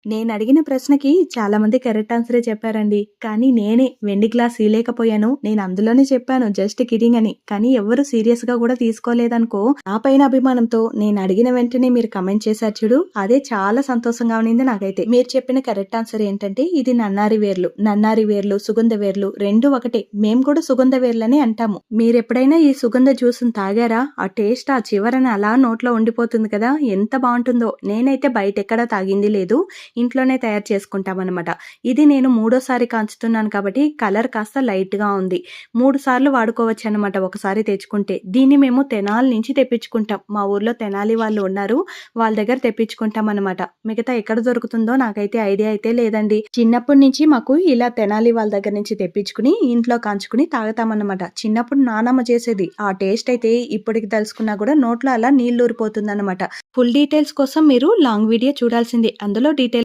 నేను అడిగిన ప్రశ్నకి చాలా మంది కరెక్ట్ ఆన్సరే చెప్పారండి. కానీ నేనే వెండి గ్లాస్ ఇయలేకపోయాను. నేను అందులోనే చెప్పాను జస్ట్ కిడింగ్ అని. కానీ ఎవ్వరు సీరియస్‌గా కూడా తీసుకోలేదనుకో. నా పైన అభిమానంతో నేను అడిగిన వెంటనే మీరు కమెంట్ చేశారు చూడు. అదే చాలా సంతోషంగా ఉన్నింది నాకైతే. మీరు చెప్పిన కరెక్ట్ ఆన్సర్ ఏంటంటే ఇది నన్నారి వేర్లు. నన్నారి వేర్లు, సుగంధ వేర్లు 2 ఒకటే. మేము కూడా సుగంధ వేర్లనే అంటాము. మీరెప్పుడైనా ఈ సుగంధ జ్యూస్‌ని తాగారా? ఆ టేస్ట్ ఆ చివరన అలా నోట్లో ఉండిపోతుంది కదా! ఎంత బావుంటుందో. నేనైతే బయటెక్కడా తాగింది లేదు. ఇంట్లోనే తయారు చేసుకుంటామనమాట. ఇది నేను మూడోసారి కాంచుతున్నాను కాబట్టి కలర్ కాస్త లైట్‌గా ఉంది. 3 సార్లు వాడుకోవచ్చనమాట ఒకసారి తెచ్చుకుంటే. దీన్ని మేము తెనాలి నుంచి తెప్పించుకుంటాం. మా ఊర్లో తెనాలి వాళ్ళు ఉన్నారు. వాళ్ళ దగ్గర తెప్పించుకుంటామనమాట. మిగతా ఎక్కడ దొరుకుతుందో నాకైతే ఐడియా అయితే లేదండి. చిన్నప్పటి నుంచి మాకు ఇలా తెనాలి వాళ్ళ దగ్గర నుంచి తెప్పించుకుని ఇంట్లో కాంచుకుని తాగుతామన్నమాట. చిన్నప్పుడు నానమ్మ చేసేది. ఆ టేస్ట్ అయితే ఇప్పటికి తలుసుకున్నా కూడా నోట్లో అలా నీళ్లూరిపోతుందన్నమాట. ఫుల్ డీటెయిల్స్ కోసం మీరు లాంగ్ వీడియో చూడాల్సిందే. అందులో డీటెయిల్